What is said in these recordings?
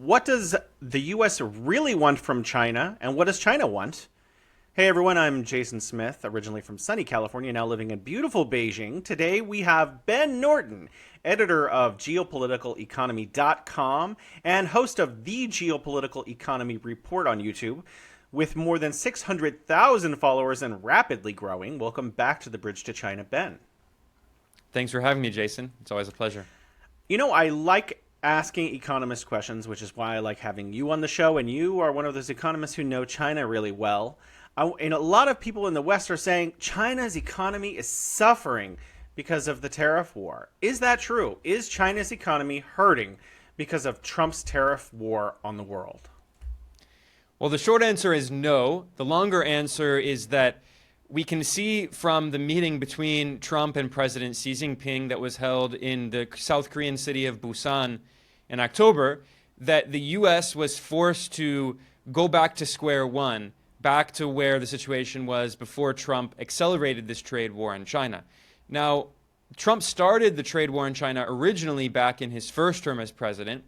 What does the U.S. really want from China, and what does China want? Hey everyone, I'm Jason Smith, originally from sunny California, now living in beautiful Beijing. Today we have Ben Norton, editor of Geopoliticaleconomy.com and host of the Geopolitical Economy Report on YouTube. With more than 600,000 followers and rapidly growing, welcome back to the Bridge to China, Ben. Thanks for having me, Jason. It's always a pleasure. You know, I like asking economist questions, which is why I like having you on the show, and you are one of those economists who know China really well. And a lot of people in the West are saying China's economy is suffering because of the tariff war. Is that true? Is China's economy hurting because of Trump's tariff war on the world? Well, the short answer is no. The longer answer is that we can see from the meeting between Trump and President Xi Jinping that was held in the South Korean city of Busan in October that the U.S. was forced to go back to square one, back to where the situation was before Trump accelerated this trade war in China. Now, Trump started the trade war in China originally back in his first term as president,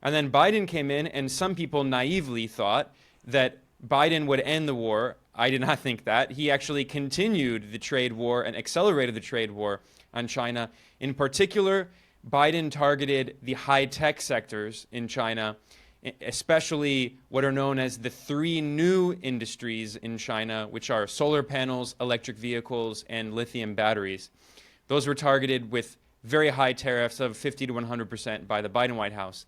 and then Biden came in, and some people naively thought that Biden would end the war. I did not think that. He actually continued the trade war and accelerated the trade war on China. In particular, Biden targeted the high-tech sectors in China, especially what are known as the three new industries in China, which are solar panels, electric vehicles, and lithium batteries. Those were targeted with very high tariffs of 50 to 100% by the Biden White House.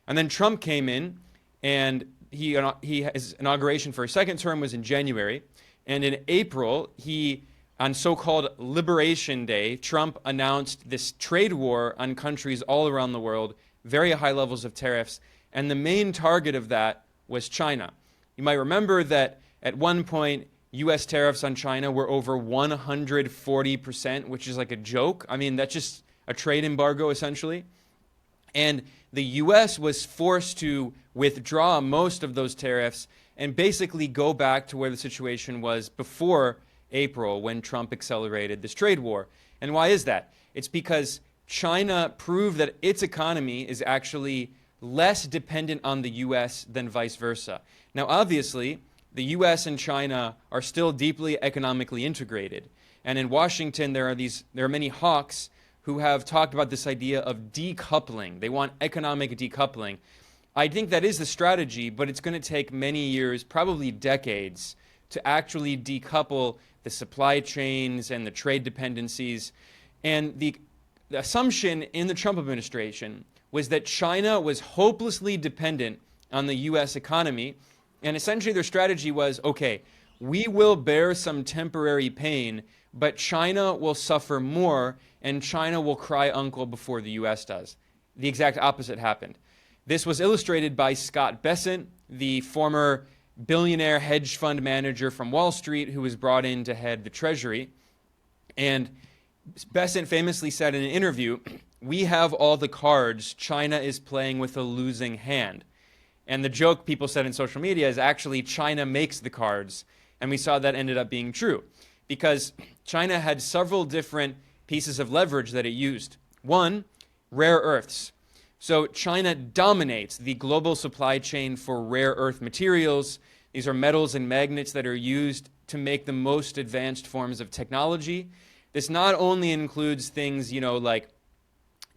And then Trump came in, and his inauguration for his second term was in January. And in April, on so-called Liberation Day, Trump announced this trade war on countries all around the world, very high levels of tariffs. And the main target of that was China. You might remember that at one point, U.S. tariffs on China were over 140%, which is like a joke. I mean, that's just a trade embargo, essentially. And the U.S. was forced to withdraw most of those tariffs and basically go back to where the situation was before April when Trump accelerated this trade war. And why is that? It's because China proved that its economy is actually less dependent on the U.S. than vice versa. Now, obviously, the U.S. and China are still deeply economically integrated. And in Washington, there are many hawks who have talked about this idea of decoupling. They want economic decoupling. I think that is the strategy, but it's going to take many years, probably decades, to actually decouple the supply chains and the trade dependencies. And the assumption in the Trump administration was that China was hopelessly dependent on the U.S. economy. And essentially their strategy was, okay, we will bear some temporary pain, but China will suffer more, and China will cry uncle before the U.S. does. The exact opposite happened. This was illustrated by Scott Bessent, the former billionaire hedge fund manager from Wall Street who was brought in to head the Treasury. And Bessent famously said in an interview, "We have all the cards. China is playing with a losing hand." And the joke people said in social media is actually China makes the cards. And we saw that ended up being true because China had several different pieces of leverage that it used. One, rare earths. So China dominates the global supply chain for rare earth materials. These are metals and magnets that are used to make the most advanced forms of technology. This not only includes things, like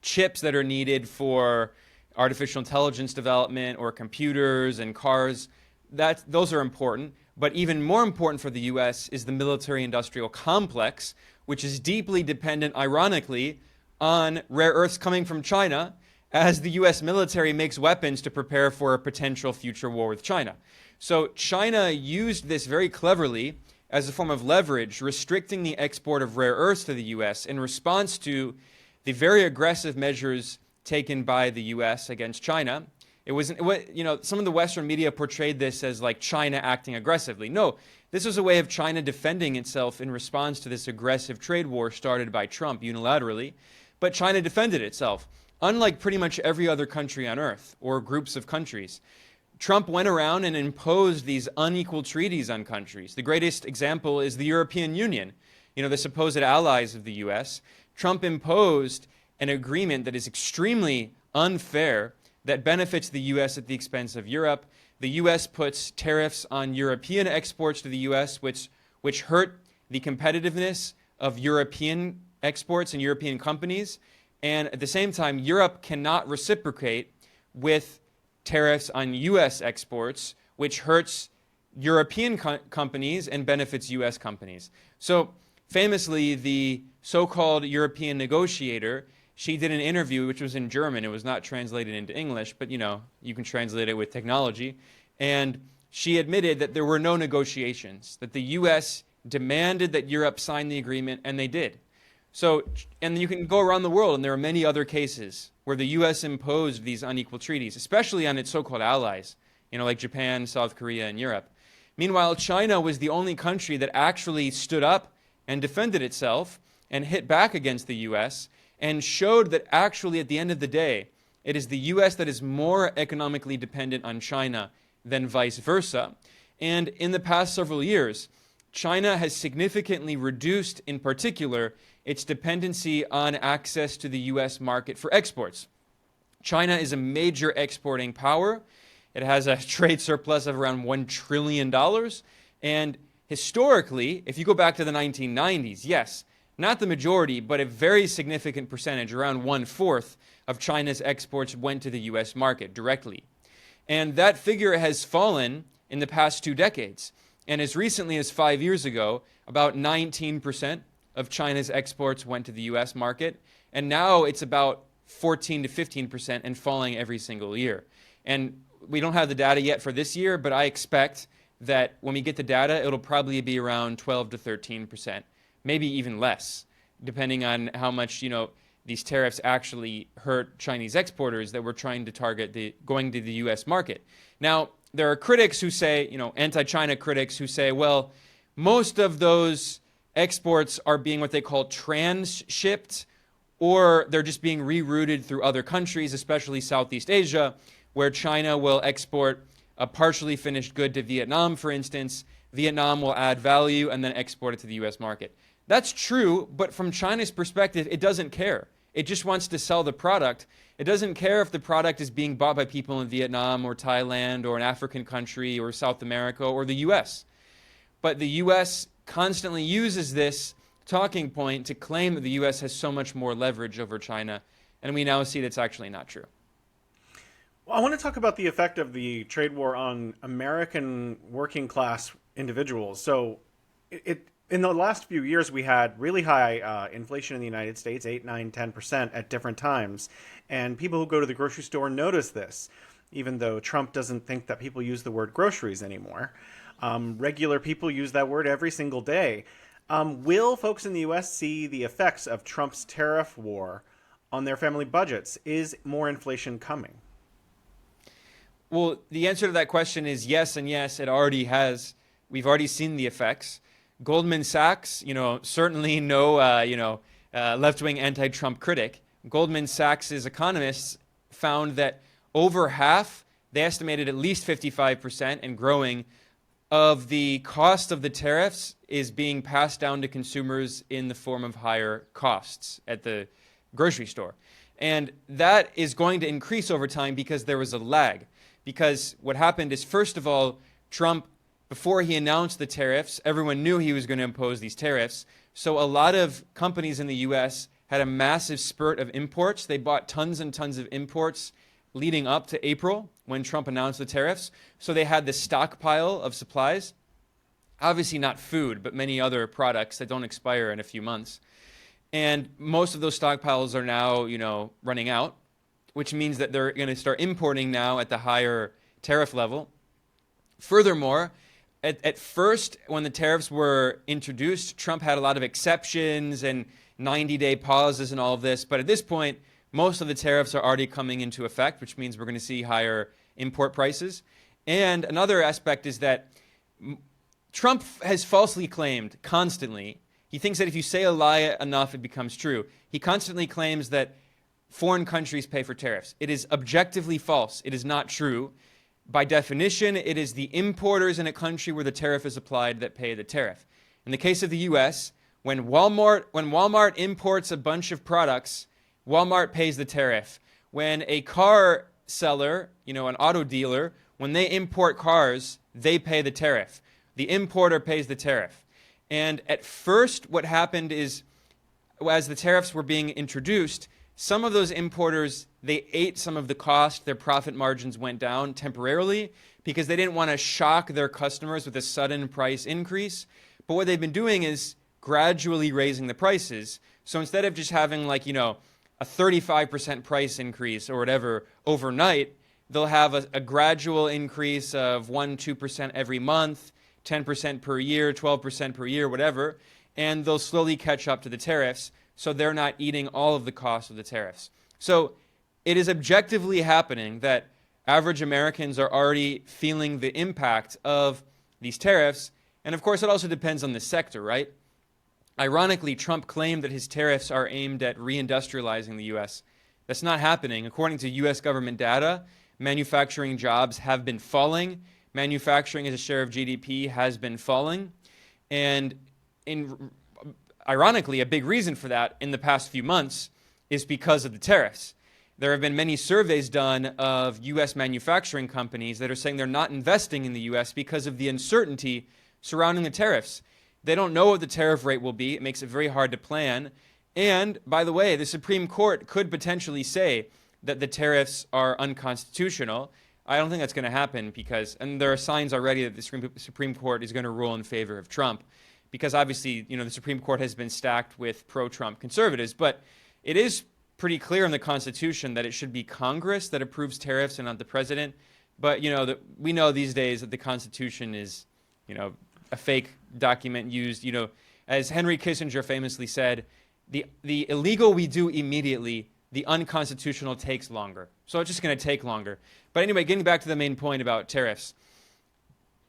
chips that are needed for artificial intelligence development or computers and cars. Those are important. But even more important for the U.S. is the military-industrial complex, which is deeply dependent, ironically, on rare earths coming from China, as the U.S. military makes weapons to prepare for a potential future war with China. So China used this very cleverly as a form of leverage, restricting the export of rare earths to the U.S. in response to the very aggressive measures taken by the U.S. against China. Some of the Western media portrayed this as like China acting aggressively. No, this was a way of China defending itself in response to this aggressive trade war started by Trump unilaterally. But China defended itself, unlike pretty much every other country on earth or groups of countries. Trump went around and imposed these unequal treaties on countries. The greatest example is the European Union, the supposed allies of the U.S. Trump imposed an agreement that is extremely unfair that benefits the U.S. at the expense of Europe. The U.S. puts tariffs on European exports to the U.S., which hurt the competitiveness of European exports and European companies. And at the same time, Europe cannot reciprocate with tariffs on U.S. exports, which hurts European companies and benefits U.S. companies. So famously, the so-called European negotiator, she did an interview, which was in German. It was not translated into English, but you can translate it with technology. And she admitted that there were no negotiations, that the U.S. demanded that Europe sign the agreement, and they did. So, and you can go around the world, and there are many other cases where the U.S. imposed these unequal treaties, especially on its so-called allies, like Japan, South Korea, and Europe. Meanwhile, China was the only country that actually stood up and defended itself and hit back against the U.S. and showed that actually, at the end of the day, it is the U.S. that is more economically dependent on China than vice versa. And in the past several years, China has significantly reduced, in particular, its dependency on access to the U.S. market for exports. China is a major exporting power. It has a trade surplus of around $1 trillion. And historically, if you go back to the 1990s, yes, not the majority, but a very significant percentage, around 1/4 of China's exports went to the U.S. market directly. And that figure has fallen in the past 2 decades. And as recently as 5 years ago, about 19% of China's exports went to the U.S. market. And now it's about 14 to 15% and falling every single year. And we don't have the data yet for this year, but I expect that when we get the data, it'll probably be around 12 to 13%, maybe even less, depending on how much, these tariffs actually hurt Chinese exporters that we're trying to target going to the U.S. market. Now, there are critics who say, anti-China critics who say, well, most of those exports are being what they call transshipped, or they're just being rerouted through other countries, especially Southeast Asia, where China will export a partially finished good to Vietnam, for instance. Vietnam will add value and then export it to the U.S. market. That's true, but from China's perspective, it doesn't care. It just wants to sell the product. It doesn't care if the product is being bought by people in Vietnam or Thailand or an African country or South America or the U.S. But the U.S. constantly uses this talking point to claim that the U.S. has so much more leverage over China, and we now see that's actually not true. Well, I want to talk about the effect of the trade war on American working class individuals. So in the last few years, we had really high inflation in the United States, 8, 9, 10% at different times. And people who go to the grocery store notice this, even though Trump doesn't think that people use the word groceries anymore. Regular people use that word every single day. Will folks in the U.S. see the effects of Trump's tariff war on their family budgets? Is more inflation coming? Well, the answer to that question is yes and yes. It already has. We've already seen the effects. Goldman Sachs, certainly no, left-wing anti-Trump critic. Goldman Sachs's economists found that over half, they estimated at least 55% and growing, of the cost of the tariffs is being passed down to consumers in the form of higher costs at the grocery store. And that is going to increase over time because there was a lag. Because what happened is, first of all, Trump, before he announced the tariffs, everyone knew he was going to impose these tariffs. So a lot of companies in the U.S. had a massive spurt of imports. They bought tons and tons of imports leading up to April when Trump announced the tariffs. So they had this stockpile of supplies. Obviously not food, but many other products that don't expire in a few months. And most of those stockpiles are now, running out, which means that they're going to start importing now at the higher tariff level. Furthermore, at first, when the tariffs were introduced, Trump had a lot of exceptions and 90-day pauses and all of this. But at this point, most of the tariffs are already coming into effect, which means we're going to see higher import prices. And another aspect is that Trump has falsely claimed constantly, he thinks that if you say a lie enough, it becomes true. He constantly claims that foreign countries pay for tariffs. It is objectively false. It is not true. By definition, it is the importers in a country where the tariff is applied that pay the tariff. In the case of the U.S., when Walmart imports a bunch of products, Walmart pays the tariff. When a car seller, an auto dealer, when they import cars, they pay the tariff. The importer pays the tariff. And at first, what happened is, as the tariffs were being introduced, some of those importers, they ate some of the cost. Their profit margins went down temporarily because they didn't want to shock their customers with a sudden price increase. But what they've been doing is gradually raising the prices. So instead of just having a 35% price increase or whatever overnight, they'll have a gradual increase of 1-2% every month, 10% per year, 12% per year, whatever, and they'll slowly catch up to the tariffs, so they're not eating all of the cost of the tariffs. So it is objectively happening that average Americans are already feeling the impact of these tariffs, and of course it also depends on the sector, right? Ironically, Trump claimed that his tariffs are aimed at reindustrializing the U.S. That's not happening. According to U.S. government data, manufacturing jobs have been falling. Manufacturing as a share of GDP has been falling. And ironically, a big reason for that in the past few months is because of the tariffs. There have been many surveys done of U.S. manufacturing companies that are saying they're not investing in the U.S. because of the uncertainty surrounding the tariffs. They don't know what the tariff rate will be. It makes it very hard to plan. And, by the way, the Supreme Court could potentially say that the tariffs are unconstitutional. I don't think that's going to happen and there are signs already that the Supreme Court is going to rule in favor of Trump because obviously, the Supreme Court has been stacked with pro-Trump conservatives. But it is pretty clear in the Constitution that it should be Congress that approves tariffs and not the president. But, we know these days that the Constitution is, a fake document used, as Henry Kissinger famously said, the illegal we do immediately, the unconstitutional takes longer. So it's just going to take longer. But anyway, getting back to the main point about tariffs.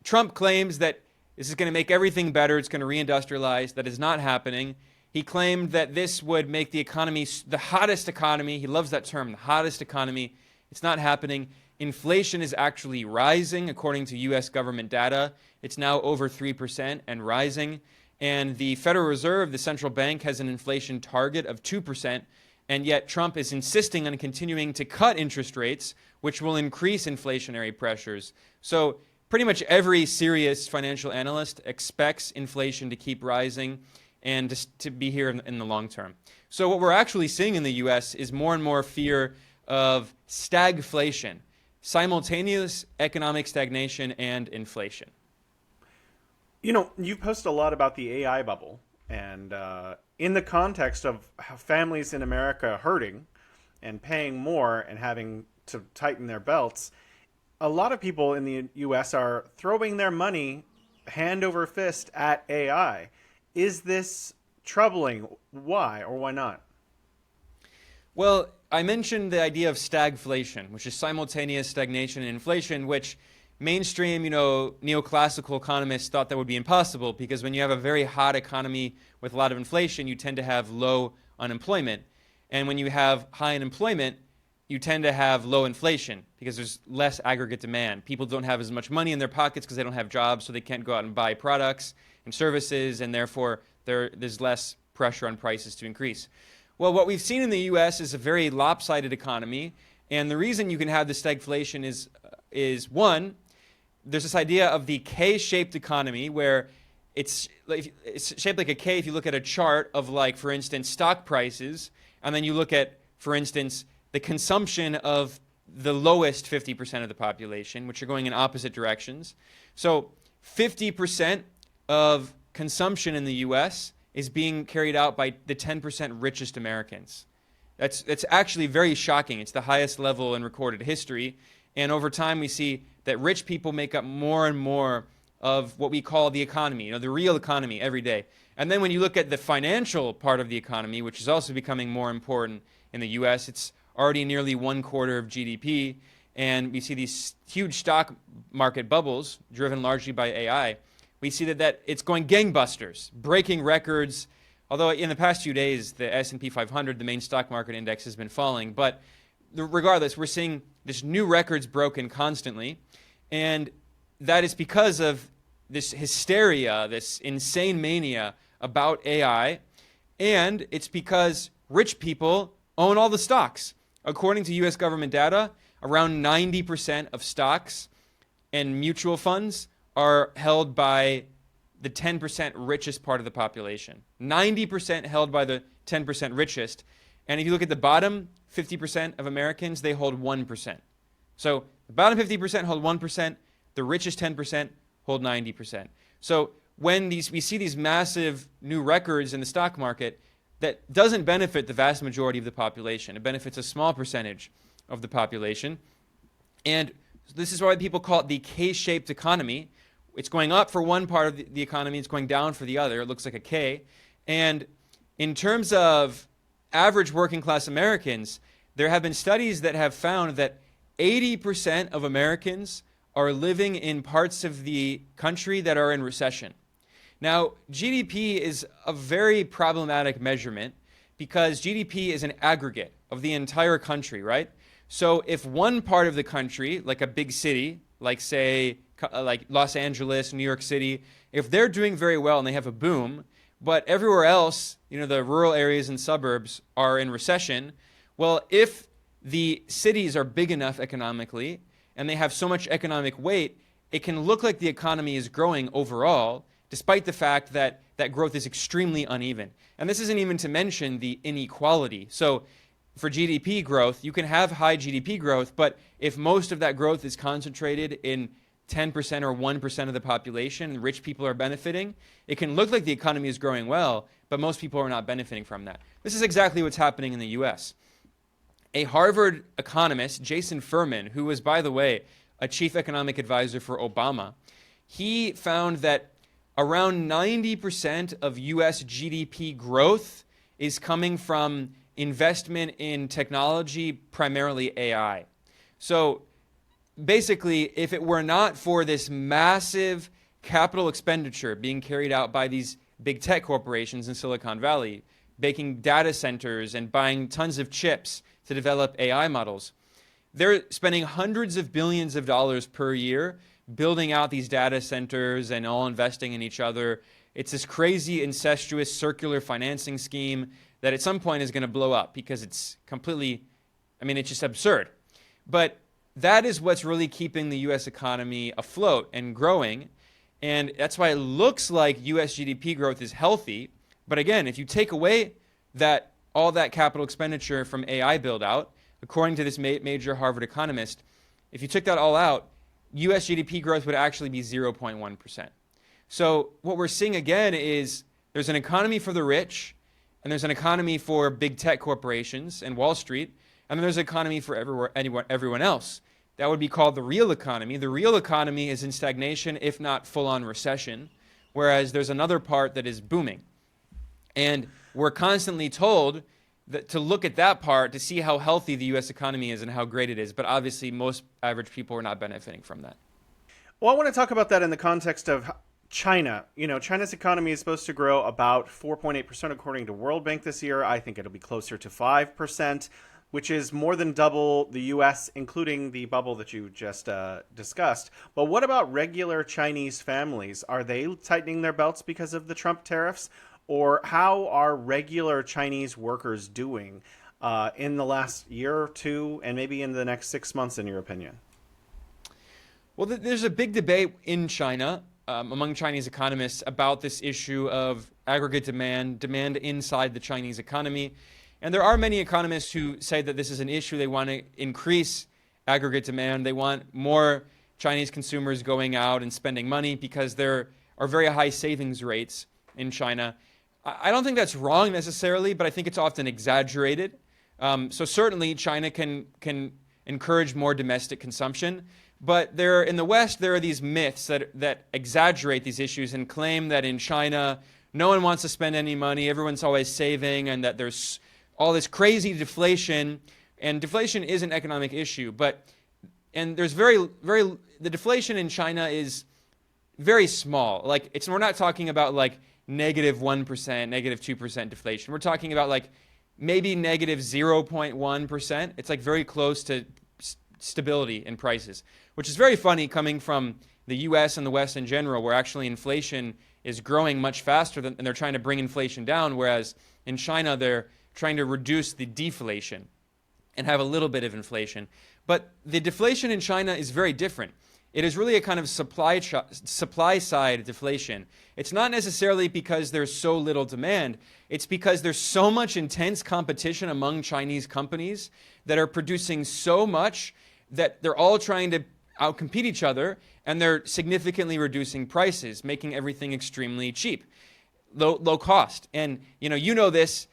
Trump claims that this is going to make everything better. It's going to reindustrialize. That is not happening. He claimed that this would make the economy the hottest economy. He loves that term, the hottest economy. It's not happening. Inflation is actually rising, according to U.S. government data. It's now over 3% and rising. And the Federal Reserve, the central bank, has an inflation target of 2%. And yet Trump is insisting on continuing to cut interest rates, which will increase inflationary pressures. So pretty much every serious financial analyst expects inflation to keep rising and to be here in the long term. So what we're actually seeing in the U.S. is more and more fear of stagflation, simultaneous economic stagnation and inflation. You've posted a lot about the AI bubble, and in the context of how families in America are hurting and paying more and having to tighten their belts, a lot of people in the U.S. are throwing their money hand over fist at AI. Is this troubling? Why or why not? Well, I mentioned the idea of stagflation, which is simultaneous stagnation and inflation, which mainstream, neoclassical economists thought that would be impossible because when you have a very hot economy with a lot of inflation, you tend to have low unemployment. And when you have high unemployment, you tend to have low inflation because there's less aggregate demand. People don't have as much money in their pockets because they don't have jobs, so they can't go out and buy products and services, and therefore there's less pressure on prices to increase. Well, what we've seen in the U.S. is a very lopsided economy, and the reason you can have this stagflation is one, there's this idea of the K-shaped economy where it's shaped like a K if you look at a chart of, for instance, stock prices, and then you look at, for instance, the consumption of the lowest 50% of the population, which are going in opposite directions. So 50% of consumption in the U.S. is being carried out by the 10% richest Americans. That's actually very shocking. It's the highest level in recorded history. And over time, we see that rich people make up more and more of what we call the economy, the real economy every day. And then when you look at the financial part of the economy, which is also becoming more important in the U.S., it's already nearly 1/4 of GDP. And we see these huge stock market bubbles driven largely by AI. We see that it's going gangbusters, breaking records. Although in the past few days, the S&P 500, the main stock market index, has been falling. But regardless, we're seeing this new records broken constantly. And that is because of this hysteria, this insane mania about AI. And it's because rich people own all the stocks. According to U.S. government data, around 90% of stocks and mutual funds are held by the 10% richest part of the population. 90% held by the 10% richest. And if you look at the bottom 50% of Americans, they hold 1%. So the bottom 50% hold 1%, the richest 10% hold 90%. So when we see these massive new records in the stock market, that doesn't benefit the vast majority of the population. It benefits a small percentage of the population. And this is why people call it the K-shaped economy. It's going up for one part of the economy, it's going down for the other. It looks like a K. And in terms of average working class Americans, there have been studies that have found that 80% of Americans are living in parts of the country that are in recession. Now, GDP is a very problematic measurement because GDP is an aggregate of the entire country, right? So if one part of the country, like a big city, like say, like Los Angeles, New York City, if they're doing very well and they have a boom, but everywhere else, the rural areas and suburbs are in recession, well, if the cities are big enough economically and they have so much economic weight, it can look like the economy is growing overall, despite the fact that that growth is extremely uneven. And this isn't even to mention the inequality. So for GDP growth, you can have high GDP growth, but if most of that growth is concentrated in 10% or 1% of the population, and rich people are benefiting, it can look like the economy is growing well, but most people are not benefiting from that. This is exactly what's happening in the US. A Harvard economist, Jason Furman, who was, by the way, a chief economic advisor for Obama, he found that around 90% of US GDP growth is coming from investment in technology, primarily AI. So basically, if it were not for this massive capital expenditure being carried out by these big tech corporations in Silicon Valley, making data centers and buying tons of chips to develop AI models, they're spending hundreds of billions of dollars per year building out these data centers and all investing in each other. It's this crazy, incestuous, circular financing scheme that at some point is going to blow up because it's completely, it's just absurd. But that is what's really keeping the U.S. economy afloat and growing. And that's why it looks like U.S. GDP growth is healthy. But again, if you take away all that capital expenditure from AI build out, according to this major Harvard economist, if you took that all out, U.S. GDP growth would actually be 0.1%. So what we're seeing again is there's an economy for the rich, and there's an economy for big tech corporations and Wall Street, and then there's an economy for everyone else. That would be called the real economy. The real economy is in stagnation, if not full-on recession, whereas there's another part that is booming. And we're constantly told that to look at that part to see how healthy the U.S. economy is and how great it is. But obviously, most average people are not benefiting from that. Well, I want to talk about that in the context of China. China's economy is supposed to grow about 4.8% according to World Bank this year. I think it'll be closer to 5%, which is more than double the U.S., including the bubble that you just discussed. But what about regular Chinese families? Are they tightening their belts because of the Trump tariffs? Or how are regular Chinese workers doing in the last year or two and maybe in the next 6 months, in your opinion? Well, there's a big debate in China among Chinese economists about this issue of aggregate demand inside the Chinese economy. And there are many economists who say that this is an issue. They want to increase aggregate demand. They want more Chinese consumers going out and spending money because there are very high savings rates in China. I don't think that's wrong necessarily, but I think it's often exaggerated. So certainly China can encourage more domestic consumption, but in the West there are these myths that exaggerate these issues and claim that in China no one wants to spend any money, everyone's always saving, and that there's all this crazy deflation. And deflation is an economic issue, and there's the deflation in China is very small. We're not talking about negative 1%, negative 2% deflation. We're talking about maybe negative 0.1%. It's very close to stability in prices, which is very funny coming from the US and the West in general, where actually inflation is growing much faster and they're trying to bring inflation down, whereas in China they're trying to reduce the deflation and have a little bit of inflation. But the deflation in China is very different. It is really a kind of supply side deflation. It's not necessarily because there's so little demand. It's because there's so much intense competition among Chinese companies that are producing so much that they're all trying to outcompete each other, and they're significantly reducing prices, making everything extremely cheap, low cost. And you know this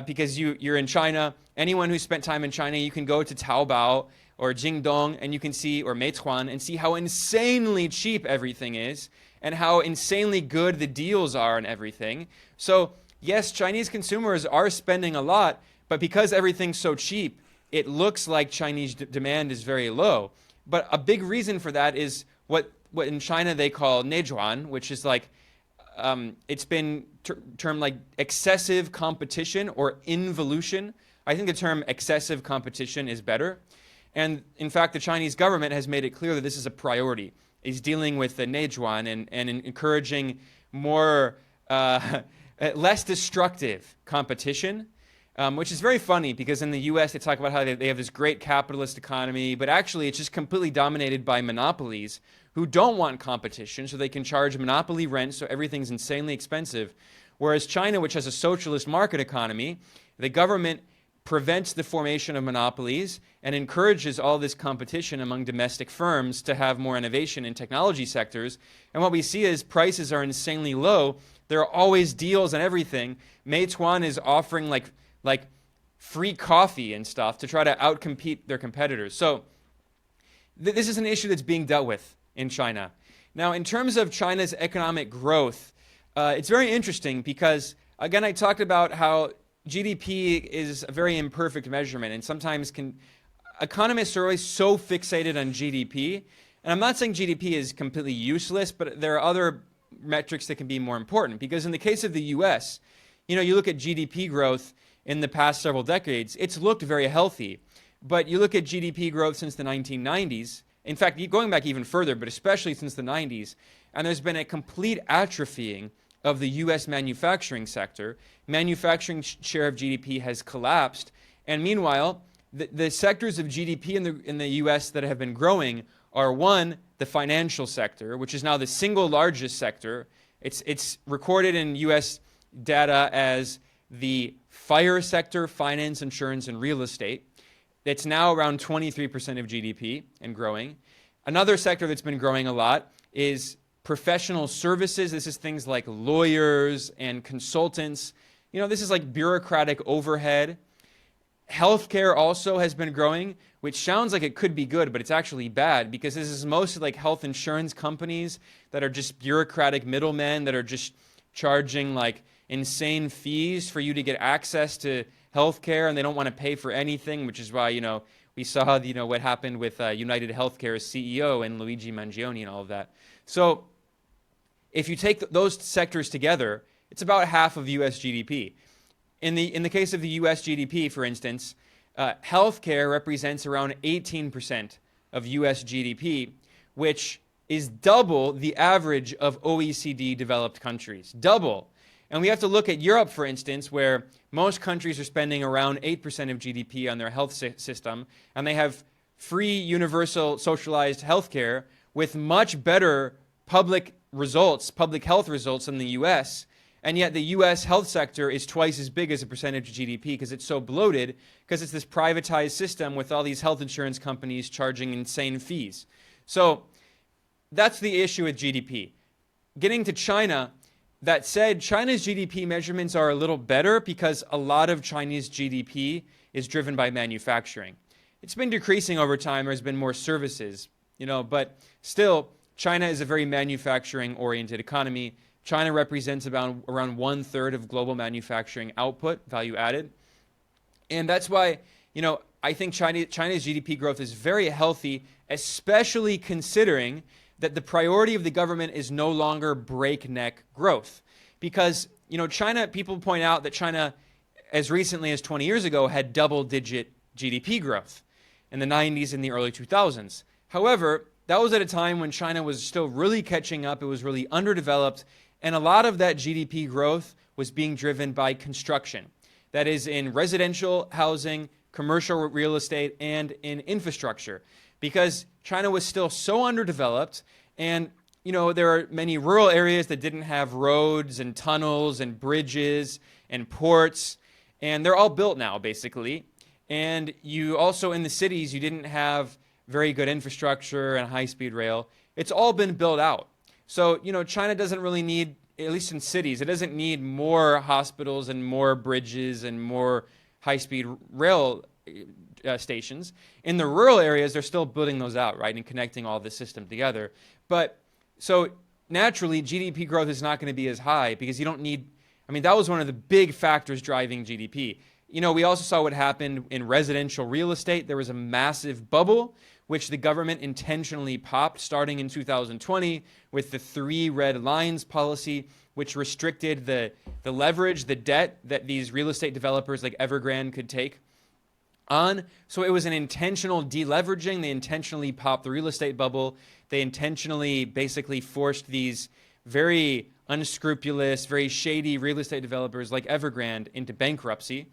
because you're in China. Anyone who spent time in China, you can go to Taobao or Jingdong, and you can see, or Meituan, and see how insanely cheap everything is, and how insanely good the deals are and everything. So yes, Chinese consumers are spending a lot, but because everything's so cheap, it looks like Chinese demand is very low. But a big reason for that is what in China they call nejuan, which is like, it's been termed like excessive competition or involution. I think the term excessive competition is better. And in fact, the Chinese government has made it clear that this is a priority. Is dealing with the nejuan and encouraging more, less destructive competition, which is very funny because in the US they talk about how they have this great capitalist economy, but actually it's just completely dominated by monopolies who don't want competition, so they can charge monopoly rent, so everything's insanely expensive. Whereas China, which has a socialist market economy, the government prevents the formation of monopolies and encourages all this competition among domestic firms to have more innovation in technology sectors. And what we see is prices are insanely low. There are always deals and everything. Meituan is offering like free coffee and stuff to try to outcompete their competitors. So this is an issue that's being dealt with in China. Now, in terms of China's economic growth, it's very interesting because, again, I talked about how GDP is a very imperfect measurement, and sometimes economists are always so fixated on GDP. And I'm not saying GDP is completely useless, but there are other metrics that can be more important. Because in the case of the US, you look at GDP growth in the past several decades, it's looked very healthy. But you look at GDP growth since the 1990s, in fact, going back even further, but especially since the 90s, and there's been a complete atrophying of the U.S. manufacturing sector. Manufacturing share of GDP has collapsed. And meanwhile, the sectors of GDP in the U.S. that have been growing are, one, the financial sector, which is now the single largest sector. It's recorded in U.S. data as the FIRE sector, finance, insurance, and real estate. It's now around 23% of GDP and growing. Another sector that's been growing a lot is professional services. This is things like lawyers and consultants. This is like bureaucratic overhead. Healthcare also has been growing, which sounds like it could be good, but it's actually bad because this is mostly like health insurance companies that are just bureaucratic middlemen that are just charging like insane fees for you to get access to healthcare, and they don't want to pay for anything, which is why, we saw, what happened with United Healthcare's CEO and Luigi Mangione and all of that. So if you take those sectors together, it's about half of U.S. GDP. In the case of the U.S. GDP, for instance, healthcare represents around 18% of U.S. GDP, which is double the average of OECD developed countries. Double. And we have to look at Europe, for instance, where most countries are spending around 8% of GDP on their health system, and they have free, universal, socialized healthcare with much better public health results than the U.S., and yet the U.S. health sector is twice as big as a percentage of GDP because it's so bloated, because it's this privatized system with all these health insurance companies charging insane fees. So that's the issue with GDP. Getting to China, that said, China's GDP measurements are a little better because a lot of Chinese GDP is driven by manufacturing. It's been decreasing over time. There's been more services, but still, China is a very manufacturing-oriented economy. China represents about around 1/3 of global manufacturing output, value added. And that's why, I think China's GDP growth is very healthy, especially considering that the priority of the government is no longer breakneck growth. Because, China, people point out that China, as recently as 20 years ago, had double-digit GDP growth in the 90s and the early 2000s. However, that was at a time when China was still really catching up. It was really underdeveloped. And a lot of that GDP growth was being driven by construction. That is in residential housing, commercial real estate, and in infrastructure, because China was still so underdeveloped. And there are many rural areas that didn't have roads and tunnels and bridges and ports, and they're all built now, basically. And you also, in the cities, you didn't have very good infrastructure and high-speed rail. It's all been built out. So, China doesn't really need, at least in cities, it doesn't need more hospitals and more bridges and more high-speed rail stations. In the rural areas, they're still building those out, right, and connecting all this system together. But so naturally, GDP growth is not going to be as high because you don't need, that was one of the big factors driving GDP. We also saw what happened in residential real estate. There was a massive bubble, which the government intentionally popped starting in 2020 with the 3 red lines policy, which restricted the leverage, the debt that these real estate developers like Evergrande could take on. So it was an intentional deleveraging. They intentionally popped the real estate bubble. They intentionally basically forced these very unscrupulous, very shady real estate developers like Evergrande into bankruptcy.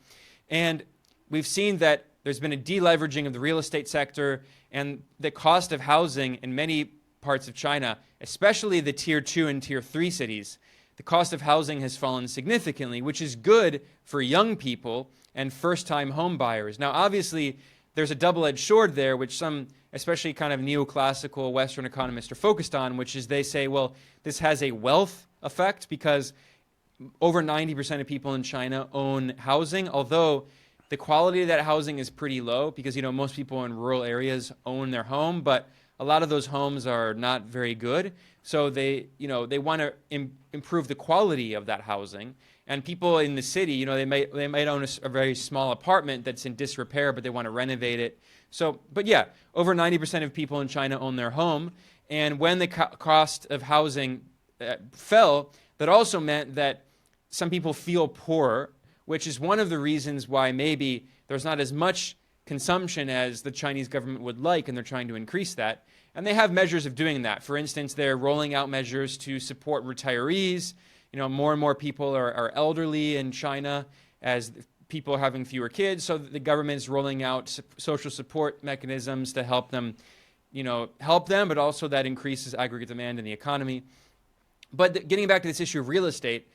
And we've seen that there's been a deleveraging of the real estate sector, and the cost of housing in many parts of China, especially the tier 2 and tier 3 cities, the cost of housing has fallen significantly, which is good for young people and first-time home buyers. Now, obviously, there's a double-edged sword there, which some, especially kind of neoclassical Western economists, are focused on, which is they say, well, this has a wealth effect because over 90% of people in China own housing, although the quality of that housing is pretty low because, most people in rural areas own their home, but a lot of those homes are not very good. So they want to improve the quality of that housing. And people in the city, they might own a very small apartment that's in disrepair, but they want to renovate it. So, but yeah, over 90% of people in China own their home. And when the cost of housing fell, that also meant that some people feel poorer, which is one of the reasons why maybe there's not as much consumption as the Chinese government would like, and they're trying to increase that. And they have measures of doing that. For instance, they're rolling out measures to support retirees. More and more people are elderly in China as people are having fewer kids. So the government is rolling out social support mechanisms to help them, but also that increases aggregate demand in the economy. But getting back to this issue of real estate,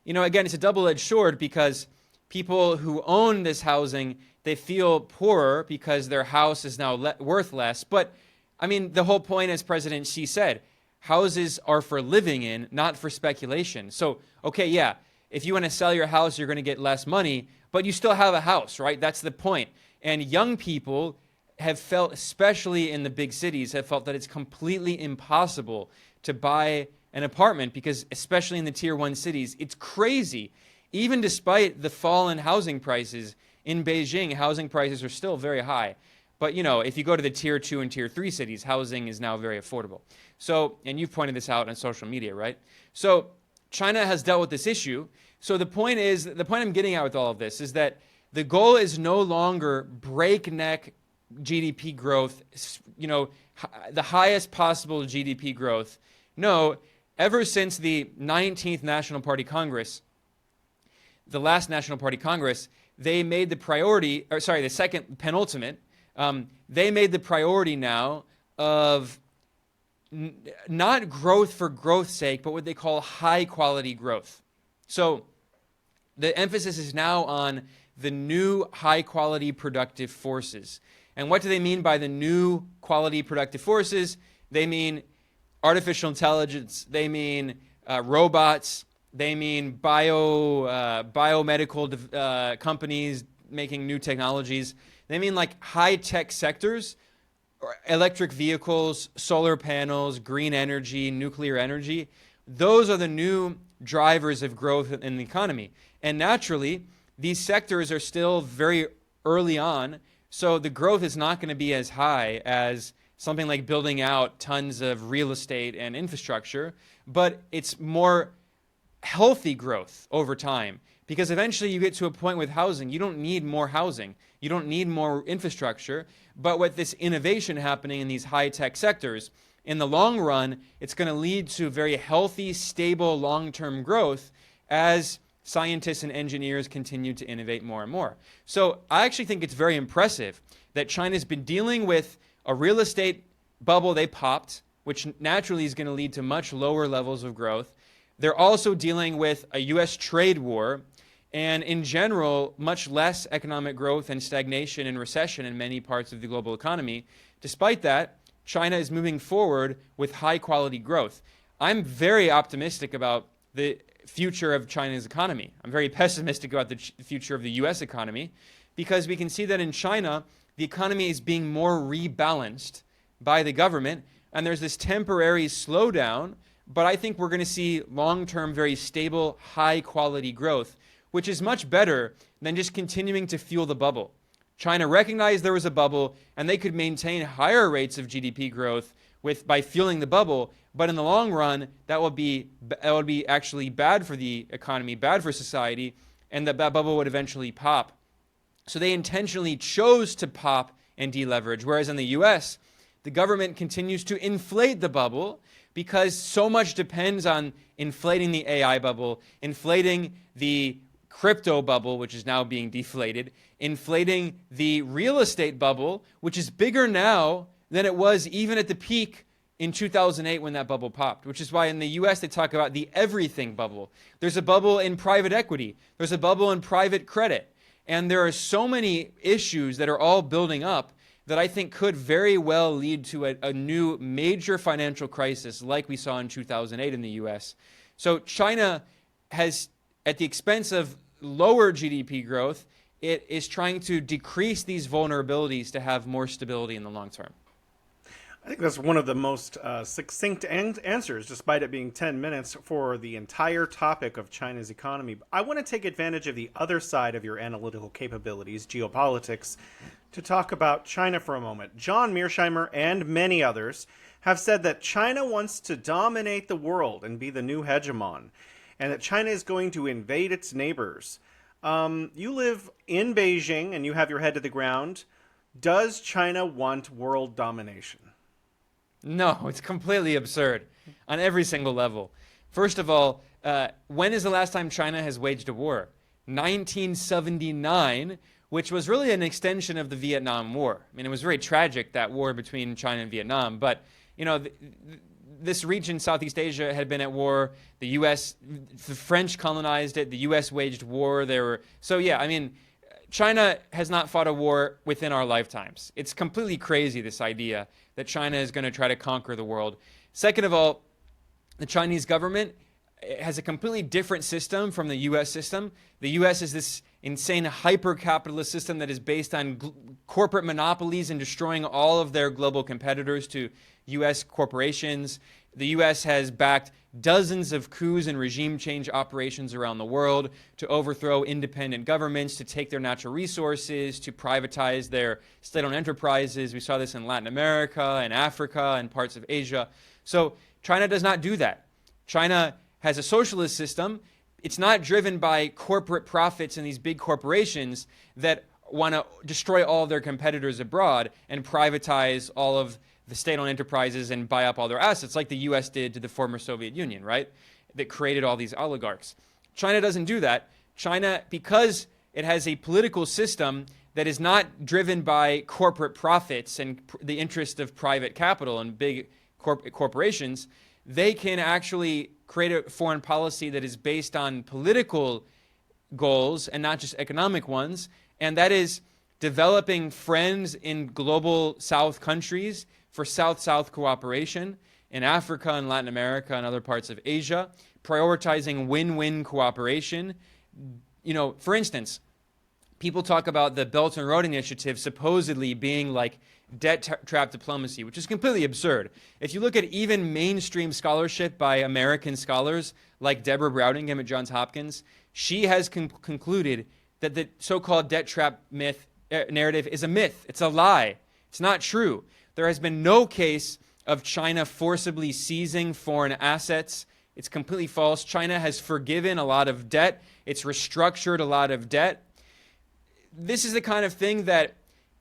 again, it's a double-edged sword because people who own this housing, they feel poorer because their house is now worth less. But, the whole point, as President Xi said, houses are for living in, not for speculation. So, okay, yeah, if you want to sell your house, you're going to get less money, but you still have a house, right? That's the point. And young people have felt, especially in the big cities, have felt that it's completely impossible to buy an apartment because, especially in the tier 1 cities, it's crazy. Even despite the fall in housing prices, in Beijing, housing prices are still very high. But, if you go to the tier 2 and tier 3 cities, housing is now very affordable. So, and you've pointed this out on social media, right? So China has dealt with this issue. So the point I'm getting at with all of this is that the goal is no longer breakneck GDP growth, the highest possible GDP growth. No, ever since the 19th National Party Congress, the last National Party Congress, they made the second penultimate, they made the priority now of not growth for growth's sake, but what they call high quality growth. So the emphasis is now on the new high quality productive forces. And what do they mean by the new quality productive forces? They mean artificial intelligence, they mean robots, they mean biomedical companies making new technologies. They mean like high-tech sectors, electric vehicles, solar panels, green energy, nuclear energy. Those are the new drivers of growth in the economy. And naturally, these sectors are still very early on, so the growth is not going to be as high as something like building out tons of real estate and infrastructure, but it's more healthy growth over time. Because eventually you get to a point with housing, you don't need more housing. You don't need more infrastructure. But with this innovation happening in these high-tech sectors, in the long run, it's going to lead to very healthy, stable, long-term growth as scientists and engineers continue to innovate more and more. So I actually think it's very impressive that China's been dealing with a real estate bubble they popped, which naturally is going to lead to much lower levels of growth. They're also dealing with a U.S. trade war and, in general, much less economic growth and stagnation and recession in many parts of the global economy. Despite that, China is moving forward with high-quality growth. I'm very optimistic about the future of China's economy. I'm very pessimistic about the future of the U.S. economy because we can see that in China, the economy is being more rebalanced by the government, and there's this temporary slowdown, but I think we're going to see long-term, very stable, high-quality growth, which is much better than just continuing to fuel the bubble. China recognized there was a bubble, and they could maintain higher rates of GDP growth by fueling the bubble, but in the long run, that would be actually bad for the economy, bad for society, and that bubble would eventually pop. So they intentionally chose to pop and deleverage, whereas in the U.S., the government continues to inflate the bubble because so much depends on inflating the AI bubble, inflating the crypto bubble, which is now being deflated, inflating the real estate bubble, which is bigger now than it was even at the peak in 2008 when that bubble popped, which is why in the US they talk about the everything bubble. There's a bubble in private equity. There's a bubble in private credit. And there are so many issues that are all building up that I think could very well lead to a new major financial crisis like we saw in 2008 in the US. So China has, at the expense of lower GDP growth, it is trying to decrease these vulnerabilities to have more stability in the long term. I think that's one of the most succinct answers, despite it being 10 minutes for the entire topic of China's economy. I want to take advantage of the other side of your analytical capabilities, geopolitics, to talk about China for a moment. John Mearsheimer and many others have said that China wants to dominate the world and be the new hegemon, and that China is going to invade its neighbors. You live in Beijing and you have your head to the ground. Does China want world domination? No, it's completely absurd on every single level. First of all, when is the last time China has waged a war? 1979, which was really an extension of the Vietnam War. I mean, it was very tragic, that war between China and Vietnam, but, you know, this region, Southeast Asia, had been at war. The U.S., the French colonized it. The U.S. waged war. So yeah, I mean, China has not fought a war within our lifetimes. It's completely crazy, this idea that China is going to try to conquer the world. Second of all, the Chinese government has a completely different system from the U.S. system. The U.S. is this insane hyper-capitalist system that is based on corporate monopolies and destroying all of their global competitors to U.S. corporations. The U.S. has backed dozens of coups and regime change operations around the world to overthrow independent governments, to take their natural resources, to privatize their state-owned enterprises. We saw this in Latin America and Africa and parts of Asia. So China does not do that. China has a socialist system. It's not driven by corporate profits and these big corporations that want to destroy all of their competitors abroad and privatize all of the state-owned enterprises and buy up all their assets like the U.S. did to the former Soviet Union, right? That created all these oligarchs. China doesn't do that. China, because it has a political system that is not driven by corporate profits and the interest of private capital and big corporations, they can actually create a foreign policy that is based on political goals and not just economic ones, and that is developing friends in global South countries for South-South cooperation in Africa and Latin America and other parts of Asia, prioritizing win-win cooperation. You know, for instance, people talk about the Belt and Road Initiative supposedly being like debt trap diplomacy, which is completely absurd. If you look at even mainstream scholarship by American scholars like Deborah Browningham at Johns Hopkins, she has concluded that the so-called debt trap narrative is a myth. It's a lie. It's not true. There has been no case of China forcibly seizing foreign assets. It's completely false. China has forgiven a lot of debt. It's restructured a lot of debt. This is the kind of thing that,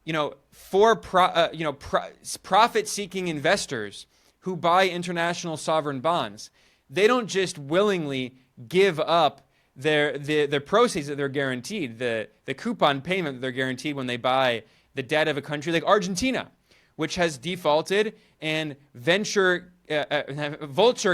you know, for profit-seeking investors who buy international sovereign bonds, they don't just willingly give up the proceeds that they're guaranteed, the coupon payment that they're guaranteed when they buy the debt of a country like Argentina, which has defaulted, and vulture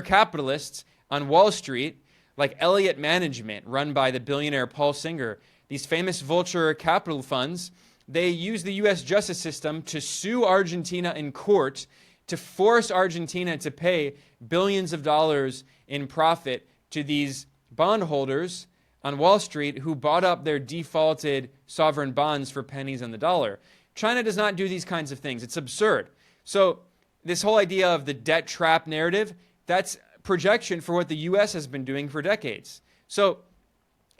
capitalists on Wall Street, like Elliott Management, run by the billionaire Paul Singer, these famous vulture capital funds, they use the U.S. justice system to sue Argentina in court to force Argentina to pay billions of dollars in profit to these bondholders on Wall Street who bought up their defaulted sovereign bonds for pennies on the dollar. China does not do these kinds of things. It's absurd. So this whole idea of the debt trap narrative, that's projection for what the U.S. has been doing for decades. So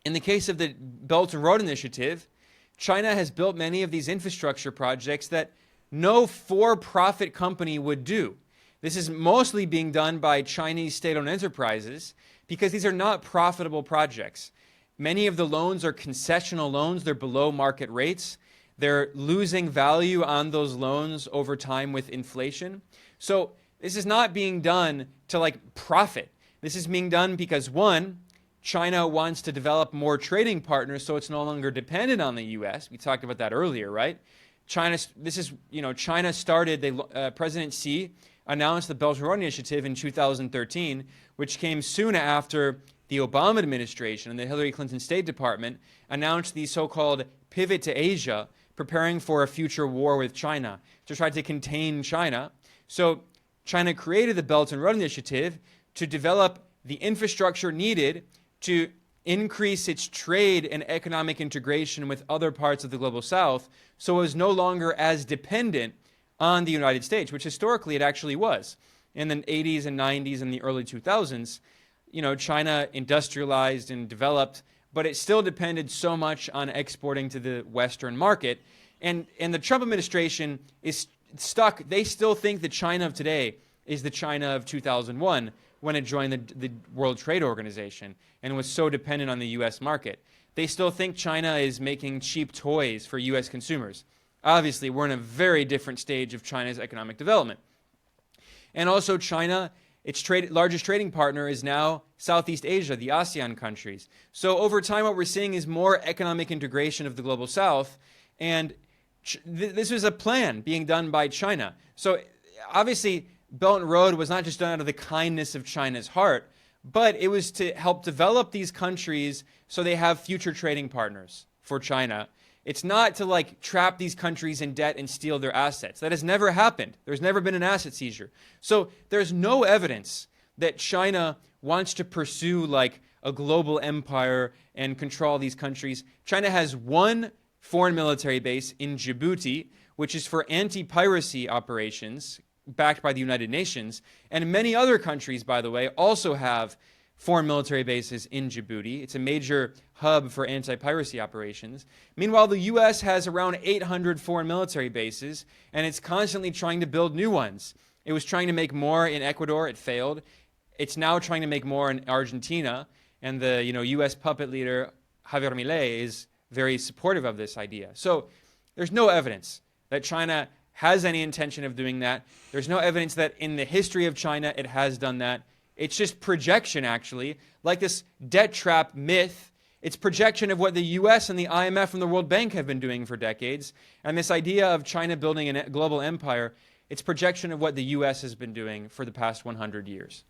in the case of the Belt and Road Initiative, China has built many of these infrastructure projects that no for-profit company would do. This is mostly being done by Chinese state-owned enterprises because these are not profitable projects. Many of the loans are concessional loans. They're below market rates. They're losing value on those loans over time with inflation. So this is not being done to profit. This is being done because, one, China wants to develop more trading partners so it's no longer dependent on the U.S. We talked about that earlier, right? China started, President Xi announced the Belt and Road Initiative in 2013, which came soon after the Obama administration and the Hillary Clinton State Department announced the so-called pivot to Asia, preparing for a future war with China to try to contain China. So China created the Belt and Road Initiative to develop the infrastructure needed to increase its trade and economic integration with other parts of the global south so it was no longer as dependent on the United States, which historically it actually was. In the 80s and 90s and the early 2000s, China industrialized and developed, but it still depended so much on exporting to the Western market. And the Trump administration is stuck. They still think the China of today is the China of 2001 when it joined the World Trade Organization and was so dependent on the U.S. market. They still think China is making cheap toys for U.S. consumers. Obviously, we're in a very different stage of China's economic development. And also China, its largest trading partner is now Southeast Asia, the ASEAN countries. So over time, what we're seeing is more economic integration of the global south. And this was a plan being done by China. So obviously, Belt and Road was not just done out of the kindness of China's heart, but it was to help develop these countries so they have future trading partners for China. It's not to trap these countries in debt and steal their assets. That has never happened. There's never been an asset seizure. So there's no evidence that China wants to pursue a global empire and control these countries. China has one foreign military base in Djibouti, which is for anti-piracy operations backed by the United Nations. And many other countries, by the way, also have foreign military bases in Djibouti. It's a major hub for anti-piracy operations. Meanwhile, the U.S. has around 800 foreign military bases, and it's constantly trying to build new ones. It was trying to make more in Ecuador. It failed. It's now trying to make more in Argentina, and the U.S. puppet leader Javier Milei is very supportive of this idea. So there's no evidence that China has any intention of doing that. There's no evidence that in the history of China it has done that. It's just projection, actually, like this debt trap myth. It's projection of what the U.S. and the IMF and the World Bank have been doing for decades. And this idea of China building a global empire, it's projection of what the U.S. has been doing for the past 100 years.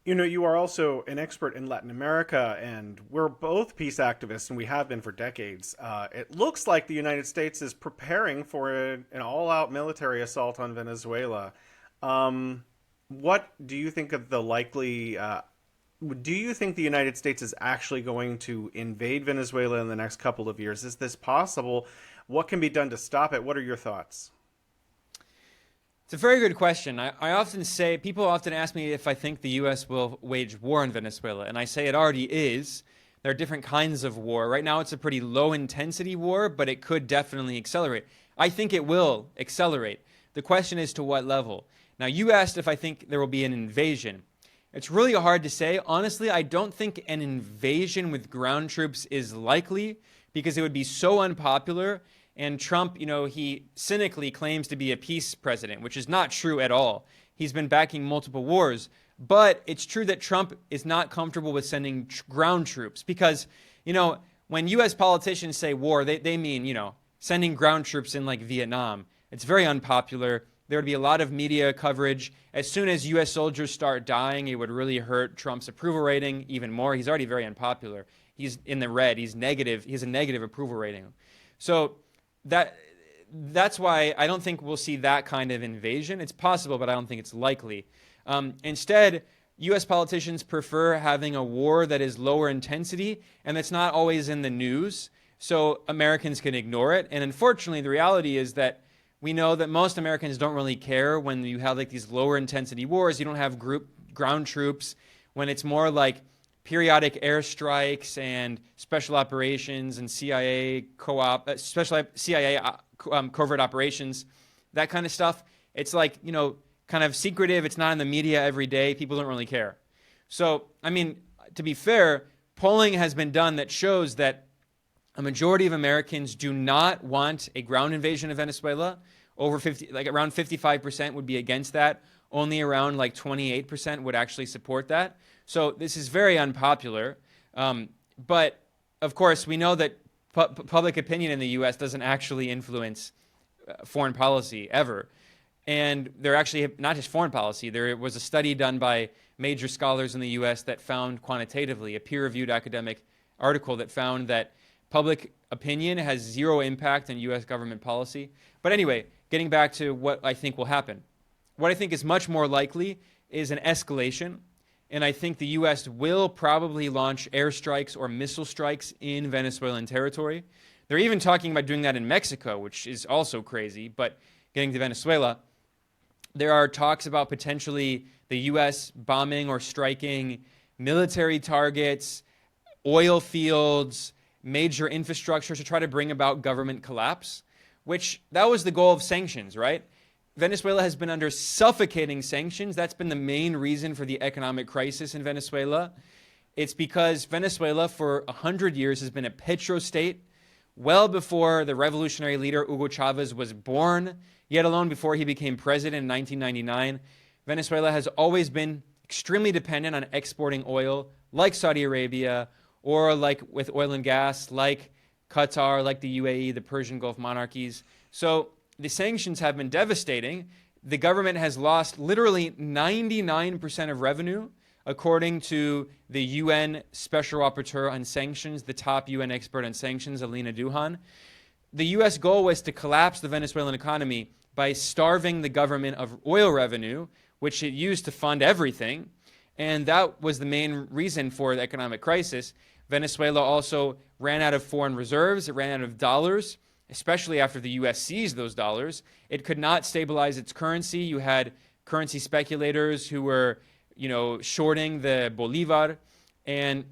You are also an expert in Latin America, and we're both peace activists, and we have been for decades. It looks like the United States is preparing for an all-out military assault on Venezuela. What do you think of the likely... do you think the United States is actually going to invade Venezuela in the next couple of years? Is this possible? What can be done to stop it? What are your thoughts? It's a very good question. I often say, people often ask me if I think the U.S. will wage war in Venezuela, and I say it already is. There are different kinds of war. Right now it's a pretty low-intensity war, but it could definitely accelerate. I think it will accelerate. The question is to what level. Now, you asked if I think there will be an invasion. It's really hard to say. Honestly, I don't think an invasion with ground troops is likely because it would be so unpopular. And Trump, he cynically claims to be a peace president, which is not true at all. He's been backing multiple wars. But it's true that Trump is not comfortable with sending ground troops because, when U.S. politicians say war, they mean, sending ground troops in like Vietnam. It's very unpopular. There would be a lot of media coverage. As soon as U.S. soldiers start dying, it would really hurt Trump's approval rating even more. He's already very unpopular. He's in the red. He's negative. He has a negative approval rating. So that's why I don't think we'll see that kind of invasion. It's possible, but I don't think it's likely. Instead, U.S. politicians prefer having a war that is lower intensity and that's not always in the news, so Americans can ignore it. And unfortunately, the reality is that we know that most Americans don't really care when you have like these lower intensity wars. You don't have ground troops. When it's more like periodic airstrikes and special operations and CIA covert operations, that kind of stuff. It's like, kind of secretive. It's not in the media every day. People don't really care. So, to be fair, polling has been done that shows that a majority of Americans do not want a ground invasion of Venezuela. Around 55% would be against that. Only around 28% would actually support that. So this is very unpopular. But of course, we know that public opinion in the U.S. doesn't actually influence foreign policy ever. And they're actually not just foreign policy. There was a study done by major scholars in the U.S. that found quantitatively, a peer-reviewed academic article that found that public opinion has zero impact on U.S. government policy. But anyway, getting back to what I think will happen. What I think is much more likely is an escalation. And I think the U.S. will probably launch airstrikes or missile strikes in Venezuelan territory. They're even talking about doing that in Mexico, which is also crazy. But getting to Venezuela, there are talks about potentially the U.S. bombing or striking military targets, oil fields, major infrastructure to try to bring about government collapse, which that was the goal of sanctions, right? Venezuela has been under suffocating sanctions. That's been the main reason for the economic crisis in Venezuela. It's because Venezuela for 100 years has been a petrostate, well before the revolutionary leader Hugo Chavez was born, yet alone before he became president in 1999. Venezuela has always been extremely dependent on exporting oil, like Saudi Arabia, or like with oil and gas, like Qatar, like the UAE, the Persian Gulf monarchies. So the sanctions have been devastating. The government has lost literally 99% of revenue, according to the UN Special Rapporteur on Sanctions, the top UN expert on sanctions, Alina Duhan. The U.S. goal was to collapse the Venezuelan economy by starving the government of oil revenue, which it used to fund everything. And that was the main reason for the economic crisis. Venezuela also ran out of foreign reserves. It ran out of dollars, especially after the U.S. seized those dollars. It could not stabilize its currency. You had currency speculators who were, shorting the bolivar, and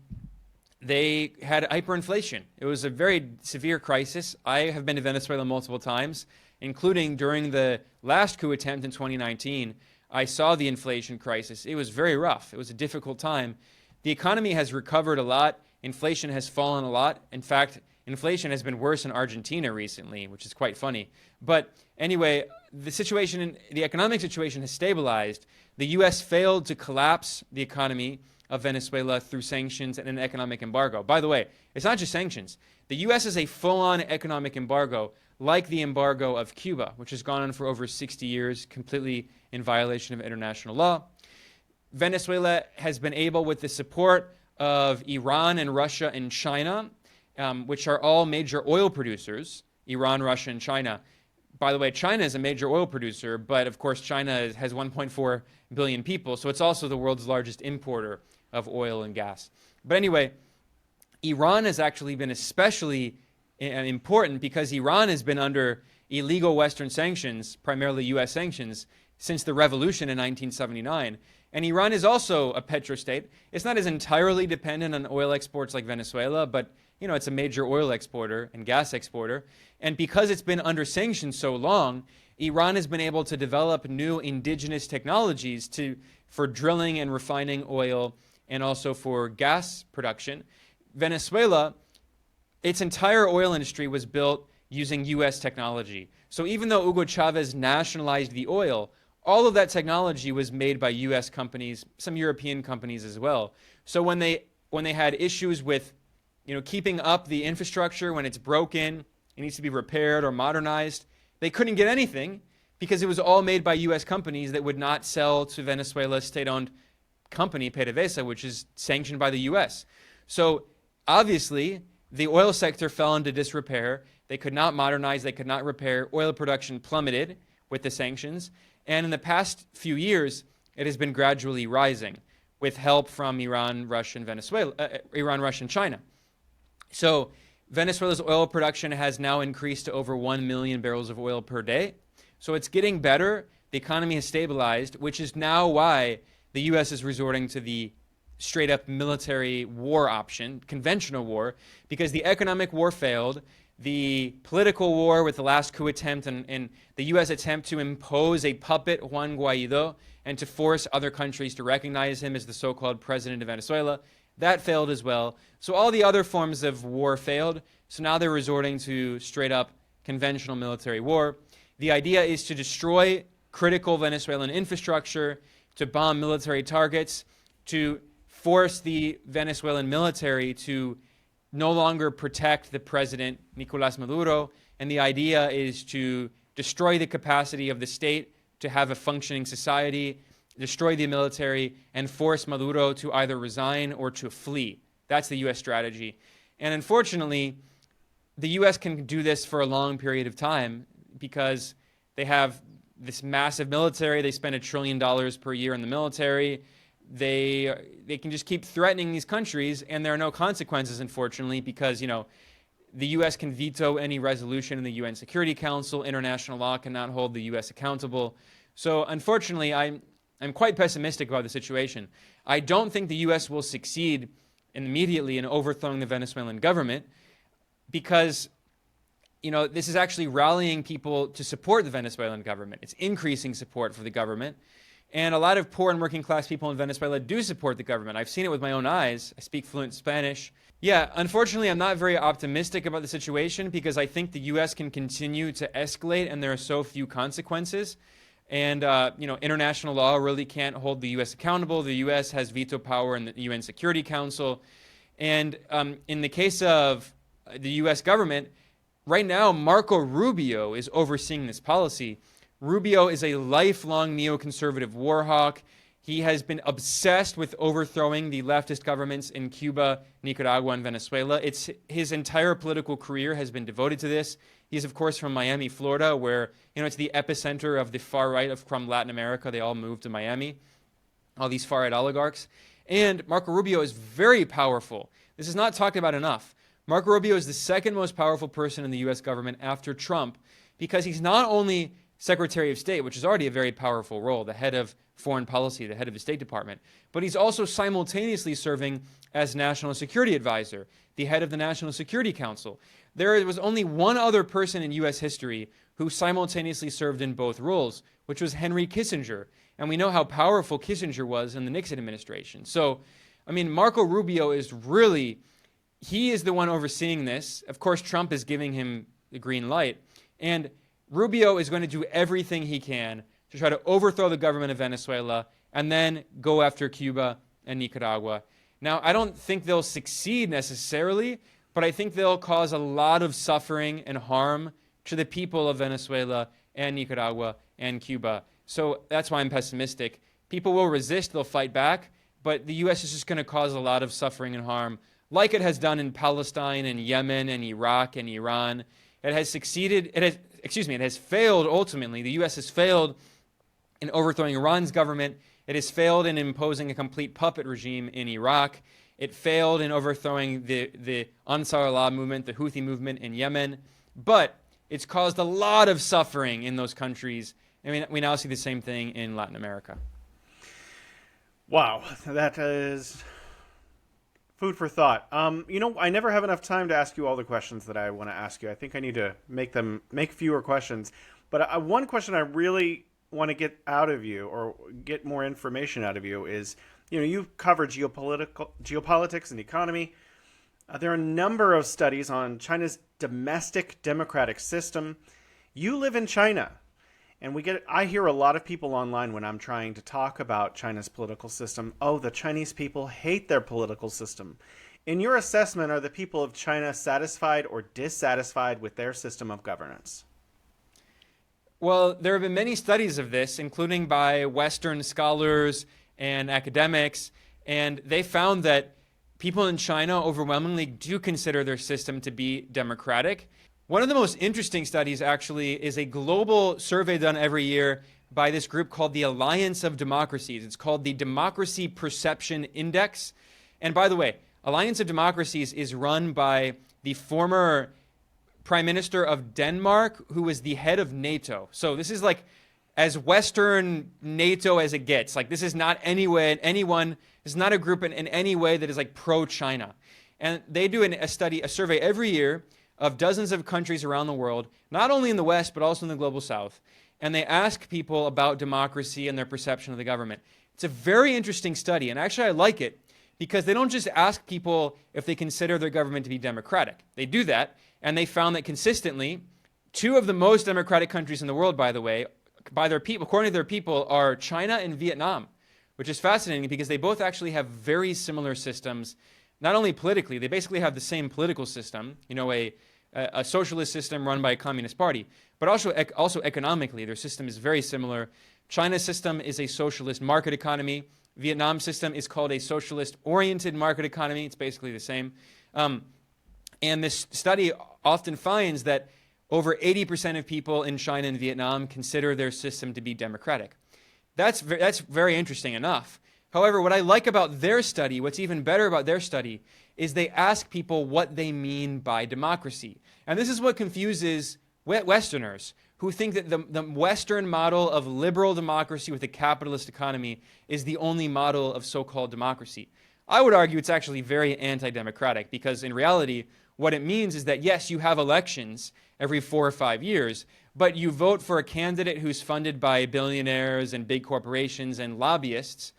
they had hyperinflation. It was a very severe crisis. I have been to Venezuela multiple times, including during the last coup attempt in 2019. I saw the inflation crisis. It was very rough. It was a difficult time. The economy has recovered a lot. Inflation has fallen a lot. In fact, inflation has been worse in Argentina recently, which is quite funny. But anyway, the economic situation has stabilized. The U.S. failed to collapse the economy of Venezuela through sanctions and an economic embargo. By the way, it's not just sanctions. The U.S. has a full-on economic embargo, like the embargo of Cuba, which has gone on for over 60 years, completely in violation of international law. Venezuela has been able, with the support of Iran and Russia and China, which are all major oil producers, Iran, Russia, and China. By the way, China is a major oil producer, but of course China has 1.4 billion people, so it's also the world's largest importer of oil and gas. But anyway, Iran has actually been especially important because Iran has been under illegal Western sanctions, primarily U.S. sanctions, since the revolution in 1979. And Iran is also a petrostate. It's not as entirely dependent on oil exports like Venezuela, but it's a major oil exporter and gas exporter. And because it's been under sanctions so long, Iran has been able to develop new indigenous technologies for drilling and refining oil and also for gas production. Venezuela, its entire oil industry was built using U.S. technology. So even though Hugo Chavez nationalized the oil, all of that technology was made by U.S. companies, some European companies as well. So when they had issues with, keeping up the infrastructure, when it's broken, it needs to be repaired or modernized, they couldn't get anything because it was all made by U.S. companies that would not sell to Venezuela's state-owned company, PDVSA, which is sanctioned by the U.S. So obviously, the oil sector fell into disrepair. They could not modernize. They could not repair. Oil production plummeted with the sanctions. And in the past few years, it has been gradually rising with help from Iran, Russia, and China. So Venezuela's oil production has now increased to over 1 million barrels of oil per day. So it's getting better. The economy has stabilized, which is now why the U.S. is resorting to the straight-up military war option, conventional war, because the economic war failed. The political war with the last coup attempt and the U.S. attempt to impose a puppet Juan Guaido and to force other countries to recognize him as the so-called president of Venezuela, that failed as well. So all the other forms of war failed. So now they're resorting to straight-up conventional military war. The idea is to destroy critical Venezuelan infrastructure, to bomb military targets, to force the Venezuelan military to no longer protect the president, Nicolás Maduro. And the idea is to destroy the capacity of the state to have a functioning society, destroy the military, and force Maduro to either resign or to flee. That's the U.S. strategy. And unfortunately, the U.S. can do this for a long period of time because they have this massive military. They spend $1 trillion per year in the military. They can just keep threatening these countries, and there are no consequences, unfortunately, because, the U.S. can veto any resolution in the UN Security Council. International law cannot hold the U.S. accountable. So, unfortunately, I'm quite pessimistic about the situation. I don't think the U.S. will succeed immediately in overthrowing the Venezuelan government because, this is actually rallying people to support the Venezuelan government. It's increasing support for the government. And a lot of poor and working class people in Venezuela do support the government. I've seen it with my own eyes. I speak fluent Spanish. Yeah, unfortunately, I'm not very optimistic about the situation because I think the U.S. can continue to escalate and there are so few consequences. And, international law really can't hold the U.S. accountable. The U.S. has veto power in the UN Security Council. And in the case of the U.S. government, right now, Marco Rubio is overseeing this policy. Rubio is a lifelong neoconservative war hawk. He has been obsessed with overthrowing the leftist governments in Cuba, Nicaragua, and Venezuela. His entire political career has been devoted to this. He's, of course, from Miami, Florida, where, it's the epicenter of the far right from Latin America. They all moved to Miami, all these far right oligarchs. And Marco Rubio is very powerful. This is not talked about enough. Marco Rubio is the second most powerful person in the U.S. government after Trump because he's not only Secretary of State, which is already a very powerful role, the head of foreign policy, the head of the State Department, but he's also simultaneously serving as National Security Advisor, the head of the National Security Council. There was only one other person in U.S. history who simultaneously served in both roles, which was Henry Kissinger. And we know how powerful Kissinger was in the Nixon administration. So, Marco Rubio he is the one overseeing this. Of course, Trump is giving him the green light. And Rubio is going to do everything he can to try to overthrow the government of Venezuela and then go after Cuba and Nicaragua. Now, I don't think they'll succeed necessarily, but I think they'll cause a lot of suffering and harm to the people of Venezuela and Nicaragua and Cuba. So that's why I'm pessimistic. People will resist, they'll fight back, but the U.S. is just going to cause a lot of suffering and harm, like it has done in Palestine and Yemen and Iraq and Iran. It has failed ultimately. The U.S. has failed in overthrowing Iran's government. It has failed in imposing a complete puppet regime in Iraq. It failed in overthrowing the Ansar Allah movement, the Houthi movement in Yemen. But it's caused a lot of suffering in those countries. We now see the same thing in Latin America. Wow, that is food for thought. I never have enough time to ask you all the questions that I want to ask you. I think I need to make fewer questions. But one question I really want to get out of you or get more information out of you is, you cover geopolitics and economy. There are a number of studies on China's domestic democratic system. You live in China. And I hear a lot of people online when I'm trying to talk about China's political system. Oh, the Chinese people hate their political system. In your assessment, are the people of China satisfied or dissatisfied with their system of governance? Well, there have been many studies of this, including by Western scholars and academics, and they found that people in China overwhelmingly do consider their system to be democratic. One of the most interesting studies, actually, is a global survey done every year by this group called the Alliance of Democracies. It's called the Democracy Perception Index. And by the way, Alliance of Democracies is run by the former Prime Minister of Denmark, who was the head of NATO. So this is like as Western NATO as it gets. Like, this is not anyone, this is not a group in any way that is like pro-China. And they do a survey every year of dozens of countries around the world, not only in the West, but also in the global South. And they ask people about democracy and their perception of the government. It's a very interesting study, and actually I like it because they don't just ask people if they consider their government to be democratic. They do that, and they found that consistently, two of the most democratic countries in the world, by the way, by their people, according to their people, are China and Vietnam, which is fascinating because they both actually have very similar systems. Not only politically, they basically have the same political system, a socialist system run by a communist party, but also economically, their system is very similar. China's system is a socialist market economy. Vietnam's system is called a socialist-oriented market economy. It's basically the same. And this study often finds that over 80% of people in China and Vietnam consider their system to be democratic. That's very interesting enough. However, what I like about their study, what's even better about their study, is they ask people what they mean by democracy. And this is what confuses Westerners, who think that the Western model of liberal democracy with a capitalist economy is the only model of so-called democracy. I would argue it's actually very anti-democratic, because in reality, what it means is that, yes, you have elections every 4 or 5 years, but you vote for a candidate who's funded by billionaires and big corporations and lobbyists.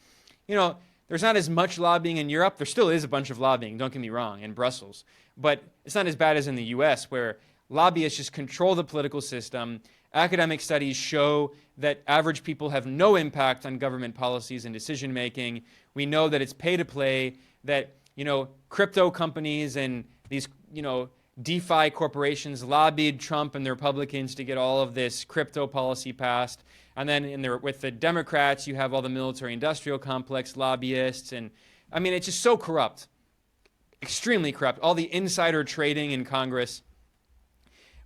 There's not as much lobbying in Europe. There still is a bunch of lobbying, don't get me wrong, in Brussels. But it's not as bad as in the US, where lobbyists just control the political system. Academic studies show that average people have no impact on government policies and decision making. We know that it's pay to play, that crypto companies and these DeFi corporations lobbied Trump and the Republicans to get all of this crypto policy passed. And then with the Democrats, you have all the military-industrial complex lobbyists. And I mean, it's just so corrupt, extremely corrupt. All the insider trading in Congress.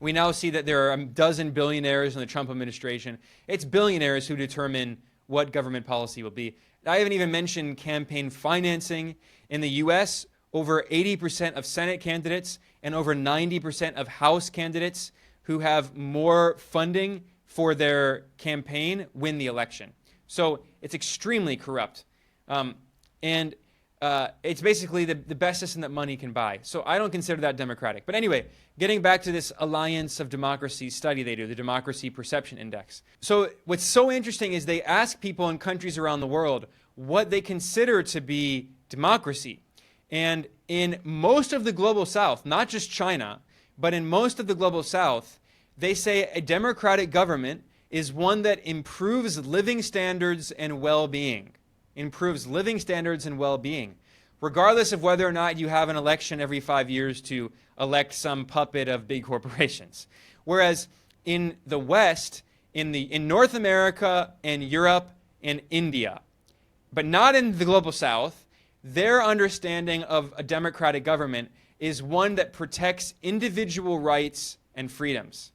We now see that there are a dozen billionaires in the Trump administration. It's billionaires who determine what government policy will be. I haven't even mentioned campaign financing. In the U.S., over 80% of Senate candidates and over 90% of House candidates who have more funding for their campaign win the election. So it's extremely corrupt. And it's basically the best system that money can buy. So I don't consider that democratic. But anyway, getting back to this Alliance of Democracies study they do, the Democracy Perception Index. So what's so interesting is they ask people in countries around the world what they consider to be democracy. And in most of the global South, not just China, but in most of the global South, they say a democratic government is one that improves living standards and well-being. Improves living standards and well-being, regardless of whether or not you have an election every 5 years to elect some puppet of big corporations. Whereas in the West, in North America and Europe and India, but not in the global South, their understanding of a democratic government is one that protects individual rights and freedoms.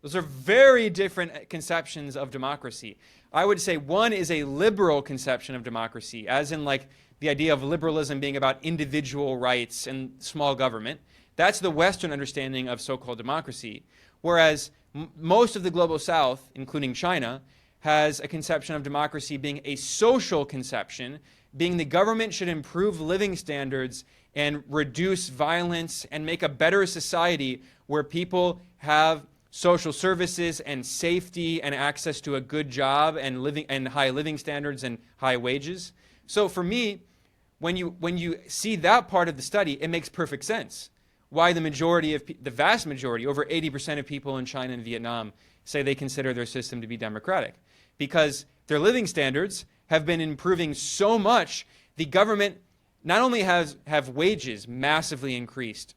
Those are very different conceptions of democracy. I would say one is a liberal conception of democracy, as in like the idea of liberalism being about individual rights and small government. That's the Western understanding of so-called democracy. Whereas most of the global South, including China, has a conception of democracy being a social conception, being the government should improve living standards and reduce violence and make a better society where people have social services and safety and access to a good job and living and high living standards and high wages. So for me, when you see that part of the study, it makes perfect sense. Why the vast majority, over 80% of people in China and Vietnam say they consider their system to be democratic, because their living standards have been improving so much. The government not only have wages massively increased,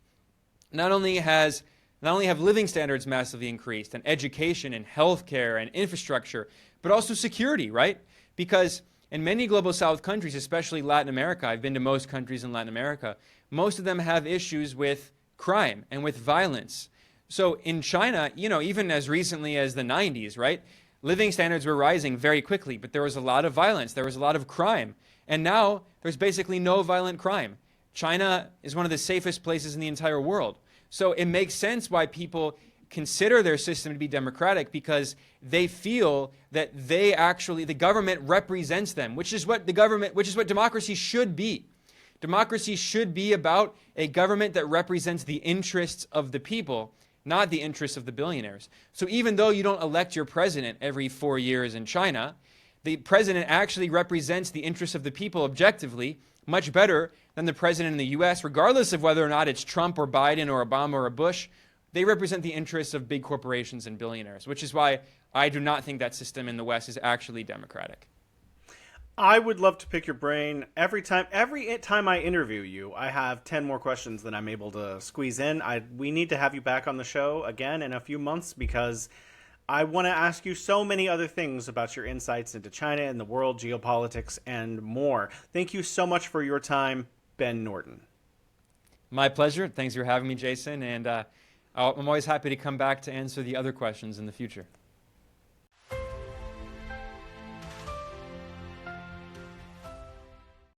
not only have living standards massively increased, and education and healthcare and infrastructure, but also security, right? Because in many global south countries, especially Latin America, I've been to most countries in Latin America, most of them have issues with crime and with violence. So in China, even as recently as the 90s, right? Living standards were rising very quickly, but there was a lot of violence, there was a lot of crime. And now there's basically no violent crime. China is one of the safest places in the entire world. So it makes sense why people consider their system to be democratic, because they feel that the government represents them, which is what democracy should be. Democracy should be about a government that represents the interests of the people, not the interests of the billionaires. So even though you don't elect your president every 4 years in China, the president actually represents the interests of the people objectively much better than the president in the US, regardless of whether or not it's Trump or Biden or Obama or Bush. They represent the interests of big corporations and billionaires, which is why I do not think that system in the West is actually democratic. I would love to pick your brain every time I interview you. I have 10 more questions that I'm able to squeeze in. We need to have you back on the show again in a few months, because I want to ask you so many other things about your insights into China and the world, geopolitics, and more. Thank you so much for your time, Ben Norton. My pleasure. Thanks for having me, Jason. And I'm always happy to come back to answer the other questions in the future.